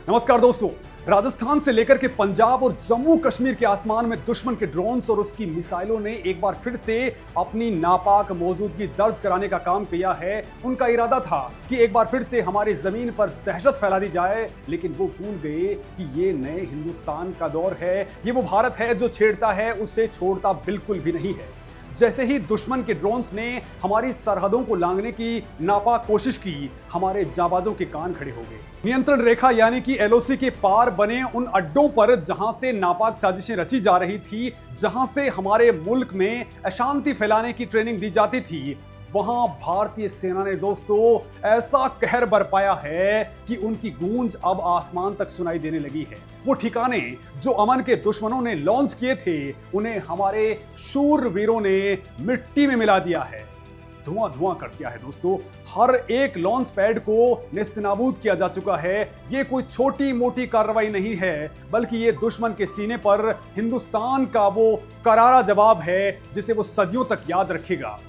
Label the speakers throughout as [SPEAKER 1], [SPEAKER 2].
[SPEAKER 1] नमस्कार दोस्तों। राजस्थान से लेकर के पंजाब और जम्मू कश्मीर के आसमान में दुश्मन के ड्रोन्स और उसकी मिसाइलों ने एक बार फिर से अपनी नापाक मौजूदगी दर्ज कराने का काम किया है। उनका इरादा था कि एक बार फिर से हमारी जमीन पर दहशत फैला दी जाए, लेकिन वो भूल गए कि ये नए हिंदुस्तान का दौर है। ये वो भारत है जो छेड़ता है उसे छोड़ता बिल्कुल भी नहीं है। जैसे ही दुश्मन के ड्रोन्स ने हमारी सरहदों को लांघने की नापाक कोशिश की, हमारे जाबाजों के कान खड़े हो गए। नियंत्रण रेखा यानी कि एलओसी के पार बने उन अड्डों पर जहां से नापाक साजिशें रची जा रही थी, जहां से हमारे मुल्क में अशांति फैलाने की ट्रेनिंग दी जाती थी, वहां भारतीय सेना ने दोस्तों ऐसा कहर बरपाया है कि उनकी गूंज अब आसमान तक सुनाई देने लगी है। वो ठिकाने जो अमन के दुश्मनों ने लॉन्च किए थे, उन्हें हमारे शूरवीरों ने मिट्टी में मिला दिया है, धुआं धुआं कर दिया है दोस्तों। हर एक लॉन्च पैड को नेस्तनाबूद किया जा चुका है। ये कोई छोटी मोटी कार्रवाई नहीं है, बल्कि ये दुश्मन के सीने पर हिंदुस्तान का वो करारा जवाब है जिसे वो सदियों तक याद रखेगा।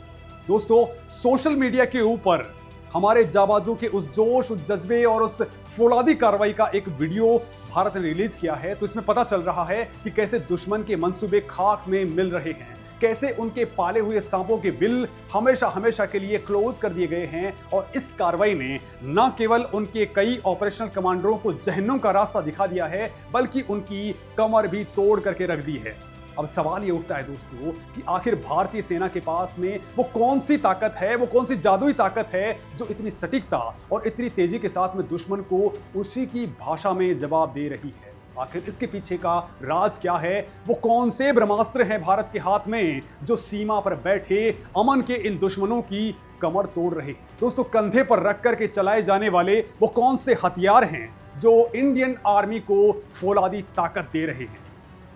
[SPEAKER 1] दोस्तों, सोशल मीडिया के ऊपर हमारे जाबाजों के उस जोश, उस जज्बे और उस फौलादी कार्रवाई का एक वीडियो भारत ने रिलीज किया है। तो इसमें पता चल रहा है कि कैसे दुश्मन के मंसूबे खाक में मिल रहे हैं, कैसे उनके पाले हुए सांपों के बिल हमेशा हमेशा के लिए क्लोज कर दिए गए हैं। और इस कार्रवाई ने न केवल उनके कई ऑपरेशनल कमांडरों को जहन्नुम का रास्ता दिखा दिया है, बल्कि उनकी कमर भी तोड़ करके रख दी है। अब सवाल ये उठता है दोस्तों कि आखिर भारतीय सेना के पास में वो कौन सी ताकत है, वो कौन सी जादुई ताकत है जो इतनी सटीकता और इतनी तेजी के साथ में दुश्मन को उसी की भाषा में जवाब दे रही है। आखिर इसके पीछे का राज क्या है? वो कौन से ब्रह्मास्त्र हैं भारत के हाथ में जो सीमा पर बैठे अमन के इन दुश्मनों की कमर तोड़ रहे हैं? दोस्तों, कंधे पर रख करके चलाए जाने वाले वो कौन से हथियार हैं जो इंडियन आर्मी को फौलादी ताकत दे रहे हैं?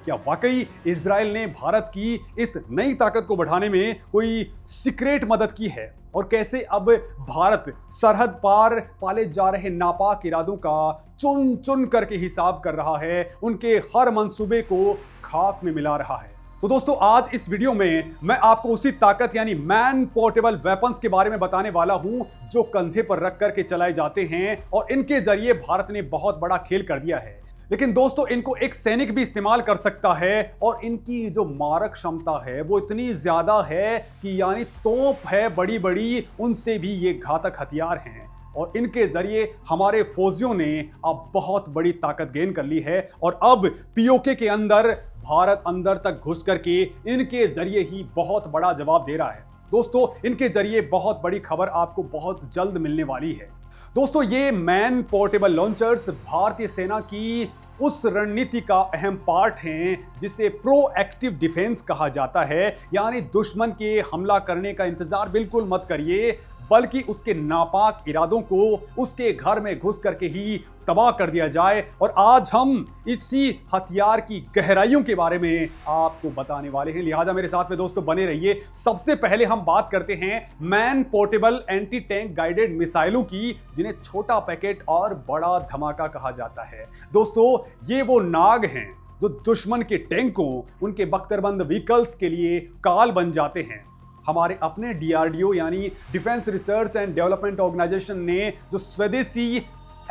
[SPEAKER 1] क्या वाकई इजराइल ने भारत की इस नई ताकत को बढ़ाने में कोई सीक्रेट मदद की है? और कैसे अब भारत सरहद पार पाले जा रहे नापाक इरादों का चुन चुन करके हिसाब कर रहा है, उनके हर मंसूबे को खाक में मिला रहा है? तो दोस्तों, आज इस वीडियो में मैं आपको उसी ताकत यानी मैन पोर्टेबल वेपन्स के बारे में बताने वाला हूं जो कंधे पर रख करके चलाए जाते हैं और इनके जरिए भारत ने बहुत बड़ा खेल कर दिया है। लेकिन दोस्तों, इनको एक सैनिक भी इस्तेमाल कर सकता है और इनकी जो मारक क्षमता है वो इतनी ज्यादा है कि यानी तोप है बड़ी बड़ी, उनसे भी ये घातक हथियार हैं। और इनके जरिए हमारे फौजियों ने अब बहुत बड़ी ताकत गेन कर ली है और अब पीओके के अंदर भारत अंदर तक घुस करके इनके जरिए ही बहुत बड़ा जवाब दे रहा है। दोस्तों, इनके जरिए बहुत बड़ी खबर आपको बहुत जल्द मिलने वाली है। दोस्तों, ये मैन पोर्टेबल लॉन्चर्स भारतीय सेना की उस रणनीति का अहम पार्ट हैं जिसे प्रोएक्टिव डिफेंस कहा जाता है। यानी दुश्मन के हमला करने का इंतजार बिल्कुल मत करिए, बल्कि उसके नापाक इरादों को उसके घर में घुस करके ही तबाह कर दिया जाए। और आज हम इसी हथियार की गहराइयों के बारे में आपको बताने वाले हैं, लिहाजा मेरे साथ में दोस्तों बने रहिए। सबसे पहले हम बात करते हैं man portable anti tank guided मिसाइलों की, जिन्हें छोटा पैकेट और बड़ा धमाका कहा जाता है। दोस्तों, ये वो नाग हैं जो दुश्मन के टैंकों, उनके बख्तरबंद व्हीकल्स के लिए काल बन जाते हैं। हमारे अपने डीआरडीओ यानी defence research and development organisation ने जो स्वदेशी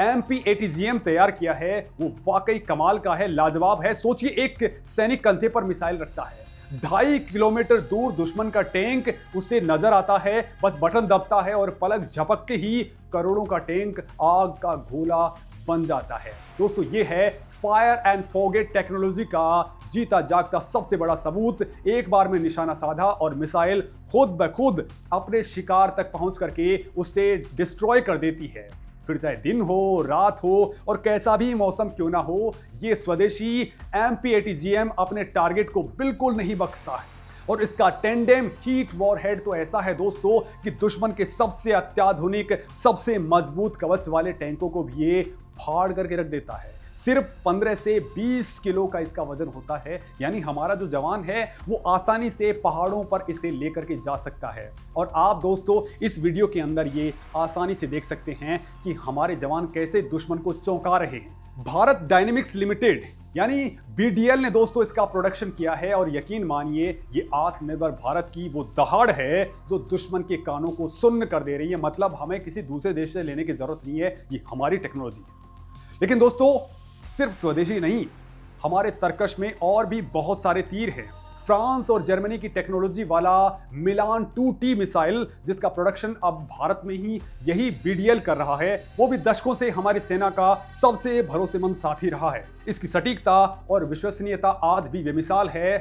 [SPEAKER 1] MP-80GM तैयार किया है वो वाकई कमाल का है, लाजवाब है। सोचिए, एक सैनिक कंधे पर मिसाइल रखता है, 2.5 किलोमीटर दूर दुश्मन का टैंक उसे नजर आता है, बस बटन दबता है और पलक झपकते ही करोड़ों का टैंक आग का गोला बन जाता है। दोस्तों, ये है फायर एंड फॉरगेट टेक्नोलॉजी का जीता जागता सबसे बड़ा सबूत। एक बार में निशाना साधा और मिसाइल खुद ब खुद अपने शिकार तक पहुंच करके उसे डिस्ट्रॉय कर देती है। फिर चाहे दिन हो, रात हो और कैसा भी मौसम क्यों ना हो, ये स्वदेशी MP-80GM अपने टारगेट को बिल्कुल नहीं बख्शता है। और इसका टेंडेम हीट वॉरहेड तो ऐसा है दोस्तों कि दुश्मन के सबसे अत्याधुनिक, सबसे मजबूत कवच वाले टैंकों को भी ये फाड़ करके रख देता है। सिर्फ 15 से 20 किलो का इसका वजन होता है, यानी हमारा जो जवान है वो आसानी से पहाड़ों पर इसे लेकर के जा सकता है। और आप दोस्तों इस वीडियो के अंदर ये आसानी से देख सकते हैं कि हमारे जवान कैसे दुश्मन को चौंका रहे हैं। भारत डायनेमिक्स लिमिटेड यानी BDL ने दोस्तों इसका प्रोडक्शन किया है और यकीन मानिए ये आत्मनिर्भर भारत की वो दहाड़ है जो दुश्मन के कानों को सुन्न कर दे रही है। मतलब हमें किसी दूसरे देश से लेने की जरूरत नहीं है, ये हमारी टेक्नोलॉजी है। लेकिन दोस्तों सिर्फ स्वदेशी नहीं, हमारे तरकश में और भी बहुत सारे तीर हैं। फ्रांस और जर्मनी की टेक्नोलॉजी वाला मिलान 2T मिसाइल, जिसका प्रोडक्शन अब भारत में ही यही BDL कर रहा है, वो भी दशकों से हमारी सेना का सबसे भरोसेमंद साथी रहा है। इसकी सटीकता और विश्वसनीयता आज भी बेमिसाल है।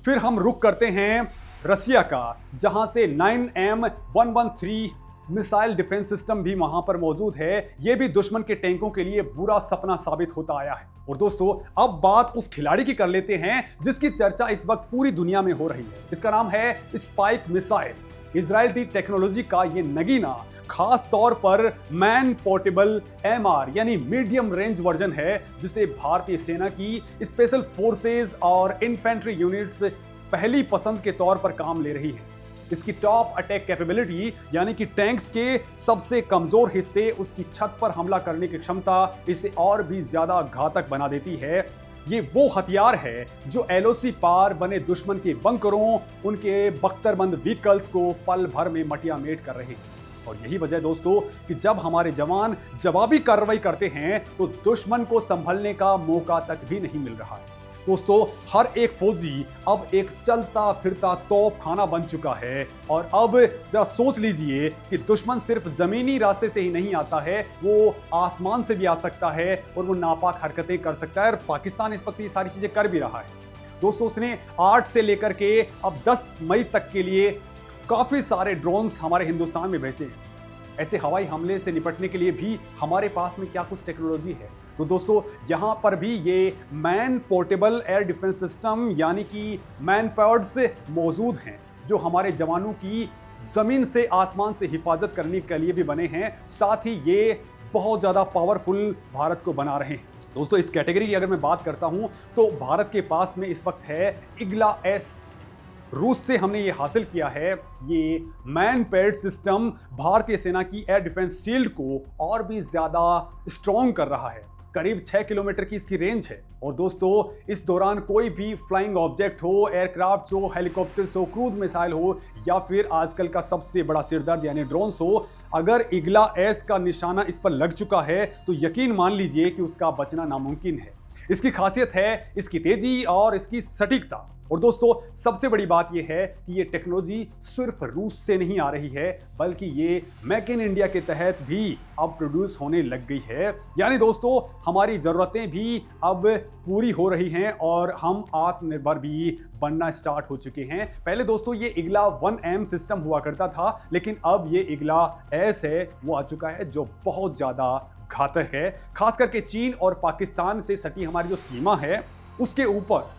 [SPEAKER 1] फिर हम रुक करते हैं रसिया का, जहां से 9M113 मिसाइल डिफेंस सिस्टम भी वहां पर मौजूद है। यह भी दुश्मन के टैंकों के लिए बुरा सपना साबित होता आया है। और दोस्तों अब बात उस खिलाड़ी की कर लेते हैं जिसकी चर्चा इस वक्त पूरी दुनिया में हो रही है। इसका नाम है स्पाइक मिसाइल। इजरायली टेक्नोलॉजी का ये नगीना खास तौर पर मैन पोर्टेबल MR यानी मीडियम रेंज वर्जन है, जिसे भारतीय सेना की स्पेशल फोर्सेस और इन्फेंट्री यूनिट्स पहली पसंद के तौर पर काम ले रही है। इसकी टॉप अटैक कैपेबिलिटी यानी कि टैंक्स के सबसे कमजोर हिस्से, उसकी छत पर हमला करने की क्षमता इसे और भी ज्यादा घातक बना देती है। ये वो हथियार है जो LOC पार बने दुश्मन के बंकरों, उनके बख्तरबंद व्हीकल्स को पल भर में मटियामेट कर रहे हैं। और यही वजह दोस्तों कि जब हमारे जवान जवाबी कार्रवाई करते हैं तो दुश्मन को संभलने का मौका तक भी नहीं मिल रहा है। दोस्तों हर एक फौजी अब एक चलता फिरता तोप खाना बन चुका है। और अब जरा सोच लीजिए कि दुश्मन सिर्फ जमीनी रास्ते से ही नहीं आता है, वो आसमान से भी आ सकता है और वो नापाक हरकतें कर सकता है। और पाकिस्तान इस वक्त ये सारी चीजें कर भी रहा है। दोस्तों उसने 8 से लेकर के अब 10 मई तक के लिए काफी सारे ड्रोन्स हमारे हिंदुस्तान में भेजे हैं। ऐसे हवाई हमले से निपटने के लिए भी हमारे पास में क्या कुछ टेक्नोलॉजी है। तो दोस्तों यहां पर भी ये man portable air defence system यानी कि मैन पैड्स मौजूद हैं, जो हमारे जवानों की जमीन से आसमान से हिफाजत करने के लिए भी बने हैं। साथ ही ये बहुत ज्यादा पावरफुल भारत को बना रहे हैं। दोस्तों इस कैटेगरी की अगर मैं बात करता हूं तो भारत के पास में इस वक्त है इग्ला S। रूस से हमने ये हासिल किया है। ये मैन पैड सिस्टम भारतीय सेना की एयर डिफेंस शील्ड को और भी ज्यादा स्ट्रॉन्ग कर रहा है। करीब 6 किलोमीटर की इसकी रेंज है। और दोस्तों इस दौरान कोई भी फ्लाइंग ऑब्जेक्ट हो, एयरक्राफ्ट हो, हेलीकॉप्टर्स हो, क्रूज मिसाइल हो या फिर आजकल का सबसे बड़ा सिरदर्द यानी ड्रोन्स हो, अगर इग्ला S का निशाना इस पर लग चुका है तो यकीन मान लीजिए कि उसका बचना नामुमकिन है। इसकी खासियत है इसकी तेजी और इसकी सटीकता। और दोस्तों सबसे बड़ी बात यह है कि ये टेक्नोलॉजी सिर्फ रूस से नहीं आ रही है, बल्कि ये मेक इन इंडिया के तहत भी अब प्रोड्यूस होने लग गई है। यानी दोस्तों हमारी जरूरतें भी अब पूरी हो रही हैं और हम आत्मनिर्भर भी बनना स्टार्ट हो चुके हैं। पहले दोस्तों ये इग्ला 1M सिस्टम हुआ करता था, लेकिन अब ये इग्ला S है, वो आ चुका है जो बहुत ज्यादा घातक है। खास करके चीन और पाकिस्तान से सटी हमारी जो सीमा है उसके ऊपर,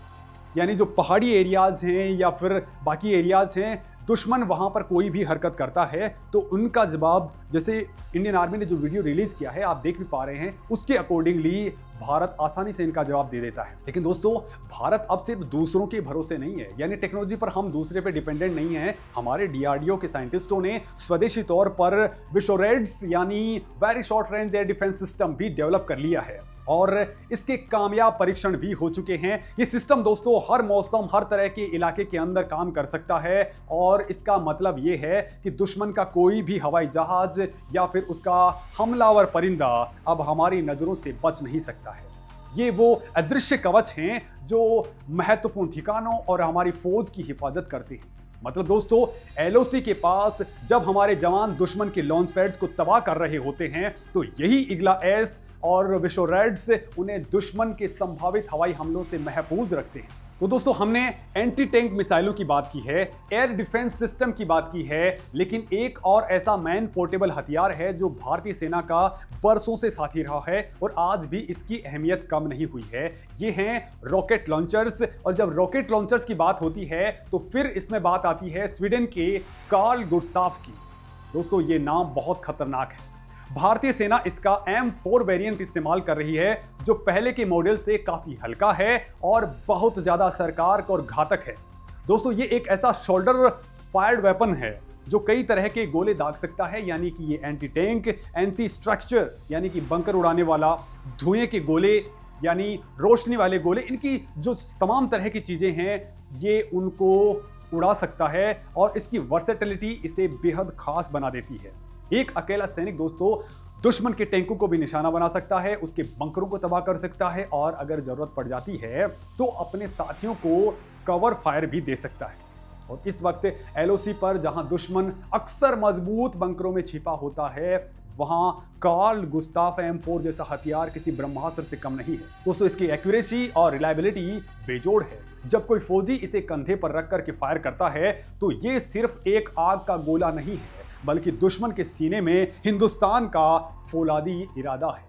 [SPEAKER 1] यानी जो पहाड़ी एरियाज हैं या फिर बाकी एरियाज हैं, दुश्मन वहां पर कोई भी हरकत करता है तो उनका जवाब, जैसे इंडियन आर्मी ने जो वीडियो रिलीज किया है आप देख भी पा रहे हैं, उसके अकॉर्डिंगली भारत आसानी से इनका जवाब दे देता है। लेकिन दोस्तों भारत अब सिर्फ दूसरों के भरोसे नहीं है, यानी टेक्नोलॉजी पर हम दूसरे पे डिपेंडेंट नहीं है। हमारे DRDO के साइंटिस्टों ने स्वदेशी तौर पर विशोरेड्स यानी very short range air defence system भी डेवलप कर लिया है और इसके कामयाब परीक्षण भी हो चुके हैं। ये सिस्टम दोस्तों हर मौसम, हर तरह के इलाके के अंदर काम कर सकता है और इसका मतलब ये है कि दुश्मन का कोई भी हवाई जहाज या फिर उसका हमलावर परिंदा अब हमारी नजरों से बच नहीं सकता है। ये वो अदृश्य कवच हैं जो महत्वपूर्ण ठिकानों और हमारी फौज की हिफाजत करते हैं। मतलब दोस्तों LOC के पास जब हमारे जवान दुश्मन के लॉन्च पैड्स को तबाह कर रहे होते हैं तो यही इग्ला S और विशोरेड्स उन्हें दुश्मन के संभावित हवाई हमलों से महफूज रखते हैं। तो दोस्तों हमने एंटी टैंक मिसाइलों की बात की है, एयर डिफेंस सिस्टम की बात की है, लेकिन एक और ऐसा मैन पोर्टेबल हथियार है जो भारतीय सेना का बरसों से साथी रहा है और आज भी इसकी अहमियत कम नहीं हुई है। ये हैं रॉकेट लॉन्चर्स। और जब रॉकेट लॉन्चर्स की बात होती है तो फिर इसमें बात आती है स्वीडन के कार्ल गुस्ताफ की। दोस्तों ये नाम बहुत खतरनाक है। भारतीय सेना इसका M4 वेरिएंट इस्तेमाल कर रही है जो पहले के मॉडल से काफी हल्का है और बहुत ज्यादा असरकारक और घातक है। दोस्तों ये एक ऐसा शोल्डर फायर्ड वेपन है जो कई तरह के गोले दाग सकता है, यानी कि ये एंटी टैंक, एंटी स्ट्रक्चर यानी कि बंकर उड़ाने वाला, धुएं के गोले यानी रोशनी वाले गोले, इनकी जो तमाम तरह की चीजें हैं ये उनको उड़ा सकता है और इसकी वर्सेटिलिटी इसे बेहद खास बना देती है। एक अकेला सैनिक दोस्तों दुश्मन के टैंकों को भी निशाना बना सकता है, उसके बंकरों को तबाह कर सकता है और अगर जरूरत पड़ जाती है तो अपने साथियों को कवर फायर भी दे सकता है। और इस वक्त एलओसी पर जहां दुश्मन अक्सर मजबूत बंकरों में छिपा होता है, वहां कार्ल गुस्ताफ M4 जैसा हथियार किसी ब्रह्मास्त्र से कम नहीं है। दोस्तों, इसकी एक्यूरेसी और रिलायबिलिटी बेजोड़ है। जब कोई फौजी इसे कंधे पर रख कर के फायर करता है तो ये सिर्फ एक आग का गोला नहीं है, बल्कि दुश्मन के सीने में हिंदुस्तान का फौलादी इरादा है।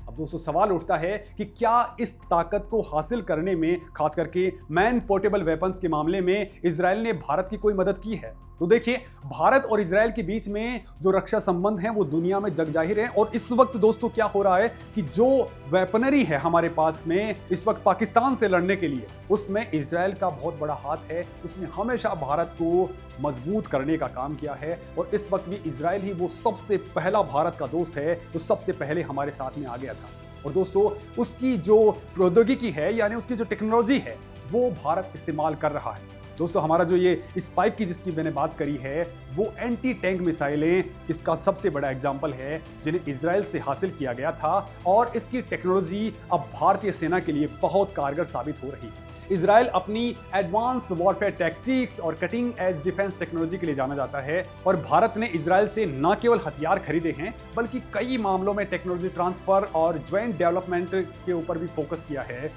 [SPEAKER 1] अब दोस्तों, सवाल उठता है कि क्या इस ताकत को हासिल करने में, खास करके मैन पोर्टेबल वेपन्स के मामले में, इजराइल ने भारत की कोई मदद की है? तो देखिए, भारत और इजराइल के बीच में जो रक्षा संबंध हैं वो दुनिया में जग जाहिर है। और इस वक्त दोस्तों क्या हो रहा है कि जो वेपनरी है हमारे पास में इस वक्त पाकिस्तान से लड़ने के लिए, उसमें इजराइल का बहुत बड़ा हाथ है। उसने हमेशा भारत को मजबूत करने का काम किया है और इस वक्त भी इजराइल ही वो सबसे पहला भारत का दोस्त है जो सबसे पहले हमारे साथ में आ गया था। और दोस्तों, उसकी जो प्रौद्योगिकी है, यानी उसकी जो टेक्नोलॉजी है, वो भारत इस्तेमाल कर रहा है। दोस्तों, हमारा जो ये स्पाइक की जिसकी मैंने बात करी है, वो एंटी टैंक मिसाइलें इसका सबसे बड़ा एग्जाम्पल है, जिन्हें इजराइल से हासिल किया गया था। और इसकी टेक्नोलॉजी अब भारतीय सेना के लिए बहुत कारगर साबित हो रही है। इजराइल अपनी एडवांस वॉरफेयर टैक्टिक्स और कटिंग एज डिफेंस टेक्नोलॉजी के लिए जाना जाता है। और भारत ने इजराइल से न केवल हथियार खरीदे हैं, बल्कि कई मामलों में टेक्नोलॉजी ट्रांसफर और ज्वाइंट डेवलपमेंट के ऊपर भी फोकस किया है।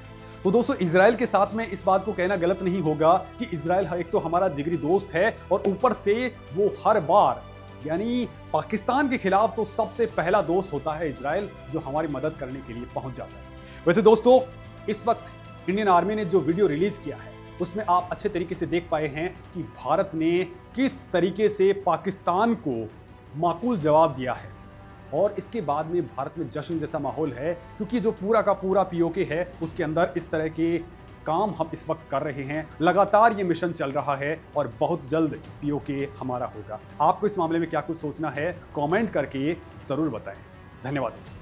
[SPEAKER 1] तो दोस्तों, इजराइल के साथ में इस बात को कहना गलत नहीं होगा कि इजराइल एक तो हमारा जिगरी दोस्त है और ऊपर से वो हर बार, यानी पाकिस्तान के खिलाफ तो सबसे पहला दोस्त होता है इजराइल, जो हमारी मदद करने के लिए पहुंच जाता है। वैसे दोस्तों, इस वक्त इंडियन आर्मी ने जो वीडियो रिलीज किया है उसमें आप अच्छे तरीके से देख पाए हैं कि भारत ने किस तरीके से पाकिस्तान को माकूल जवाब दिया है। और इसके बाद में भारत में जश्न जैसा माहौल है, क्योंकि जो पूरा का पूरा पीओके है उसके अंदर इस तरह के काम हम इस वक्त कर रहे हैं। लगातार ये मिशन चल रहा है और बहुत जल्द पीओके हमारा होगा। आपको इस मामले में क्या कुछ सोचना है, कमेंट करके जरूर बताएं। धन्यवाद दोस्तों।